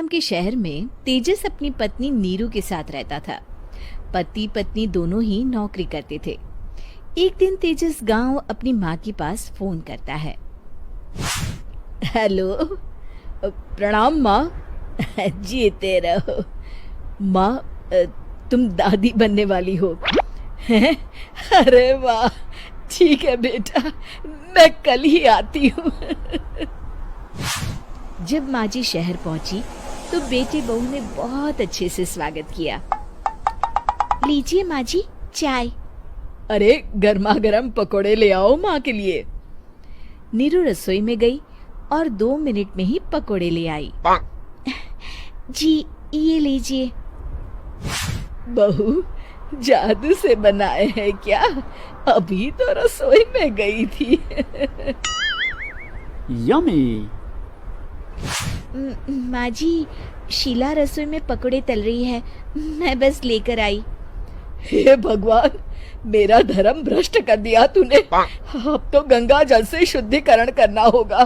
नाम के शहर में तेजस अपनी पत्नी नीरू के साथ रहता था। पति पत्नी दोनों ही नौकरी करते थे। एक दिन तेजस गांव अपनी माँ के पास फोन करता है। हेलो, प्रणाम माँ। जीते रहो माँ, तुम दादी बनने वाली हो हैं? अरे वाह, ठीक है बेटा, मैं कल ही आती हूँ। जब माँ जी शहर पहुंची तो बेटे बहू ने बहुत अच्छे से स्वागत किया। लीजिए माँ जी, चाय। अरे गर्मा गर्म पकोड़े ले आओ माँ के लिए। नीरू रसोई में गई और 2 मिनट में ही पकोड़े ले आई। जी ये लीजिए। बहू जादू से बनाए हैं क्या? अभी तो रसोई में गई थी। यम्मी। माँ जी, शीला रसोई में पकोड़े तल रही है, मैं बस लेकर आई। हे भगवान, मेरा धर्म भ्रष्ट कर दिया तूने। अब तो गंगा जल से शुद्धिकरण करना होगा।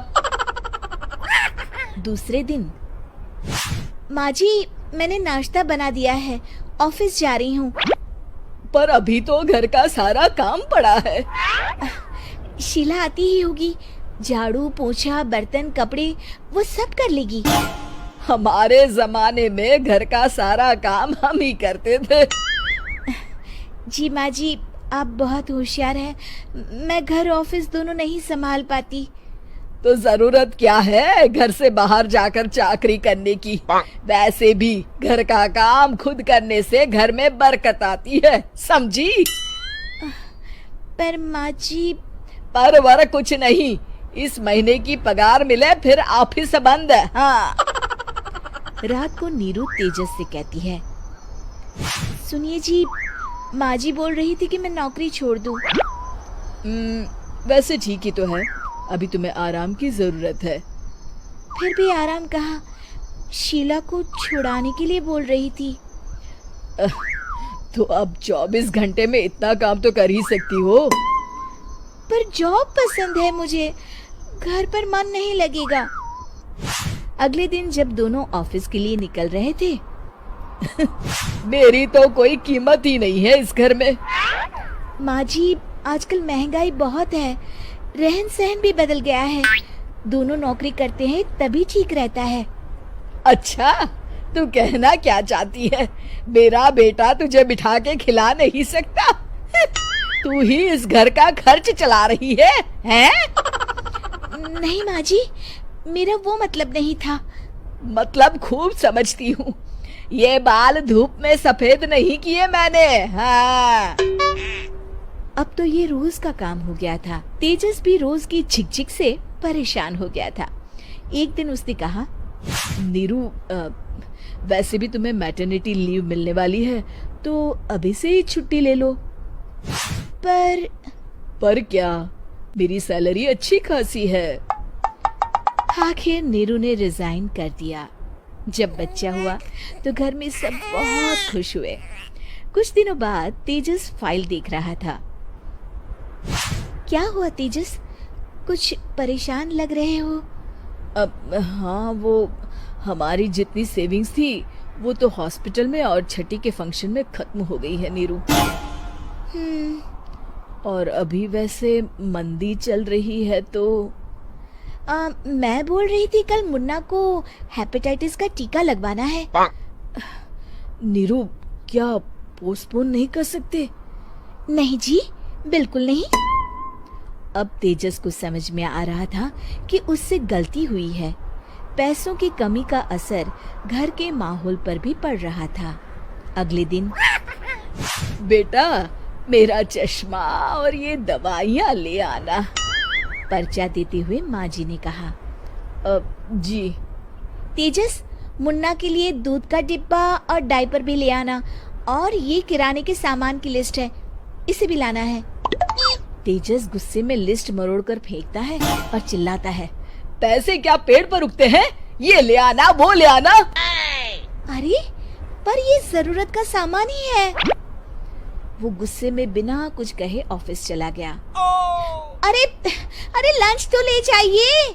दूसरे दिन, माँ जी मैंने नाश्ता बना दिया है, ऑफिस जा रही हूँ। पर अभी तो घर का सारा काम पड़ा है। शीला आती ही होगी, झाड़ू पोछा बर्तन कपड़े वो सब कर लेगी। हमारे जमाने में घर का सारा काम हम ही करते थे। जी माँ जी, आप बहुत होशियार हैं, मैं घर ऑफिस दोनों नहीं संभाल पाती। तो जरूरत क्या है घर से बाहर जाकर चाकरी करने की? वैसे भी घर का काम खुद करने से घर में बरकत आती है, समझी? पर माँ जी। पर वर कुछ नहीं, इस महीने की पगार मिले फिर ऑफिस बंद है। हाँ। रात को नीरू तेजस से कहती है, सुनिए जी, माँ जी बोल रही थी कि मैं नौकरी छोड़ दूं। वैसे ठीक ही तो है, अभी तुम्हें आराम की जरूरत है। फिर भी आराम कहाँ, शीला को छुड़ाने के लिए बोल रही थी। तो अब 24 घंटे में इतना काम तो कर ही सकती हो। पर जॉब पसंद है मुझे, घर पर मन नहीं लगेगा। अगले दिन जब दोनों ऑफिस के लिए निकल रहे थे, मेरी तो कोई कीमत ही नहीं है इस घर में। माँ जी, आजकल महंगाई बहुत है, रहन सहन भी बदल गया है, दोनों नौकरी करते हैं तभी ठीक रहता है। अच्छा, तू कहना क्या चाहती है? मेरा बेटा तुझे बिठा के खिला नहीं सकता? तू ही इस घर का खर्च चला रही है, हैं? नहीं माँ जी, मेरा वो मतलब नहीं था। मतलब खूब समझती हूँ, ये बाल धूप में सफेद नहीं किए मैंने। हाँ। अब तो ये रोज का काम हो गया था। तेजस भी रोज की झिकझिक से परेशान हो गया था। एक दिन उसने कहा, नीरू, वैसे भी तुम्हें मैटरनिटी लीव मिलने वाली है, तो अभी से ही छुट्टी ले लो। पर क्या, मेरी सैलरी अच्छी खासी है। आखिर नीरू ने रिजाइन कर दिया। जब बच्चा हुआ तो घर में सब बहुत खुश हुए। कुछ दिनों बाद तेजस फाइल देख रहा था। क्या हुआ तेजस, कुछ परेशान लग रहे हो? हाँ, वो हमारी जितनी सेविंग्स थी वो तो हॉस्पिटल में और छठी के फंक्शन में खत्म हो गई है नीरू। और अभी वैसे मंदी चल रही है तो मैं बोल रही थी कल मुन्ना को हेपेटाइटिस का टीका लगवाना है। नीरू, क्या पोस्टपोन नहीं कर सकते? नहीं जी, बिल्कुल नहीं। अब तेजस को समझ में आ रहा था कि उससे गलती हुई है। पैसों की कमी का असर घर के माहौल पर भी पड़ रहा था। अगले दिन, बेटा मेरा चश्मा और ये दवाइयाँ ले आना, पर्चा देते हुए माँ जी ने कहा। जी। तेजस, मुन्ना के लिए दूध का डिब्बा और डायपर भी ले आना, और ये किराने के सामान की लिस्ट है, इसे भी लाना है। तेजस गुस्से में लिस्ट मरोड़कर फेंकता है और चिल्लाता है, पैसे क्या पेड़ पर उगते हैं? ये ले आना, वो ले आना। अरे पर ये जरूरत का सामान ही है। वो गुस्से में बिना कुछ कहे ऑफिस चला गया। अरे लंच तो ले जाइए।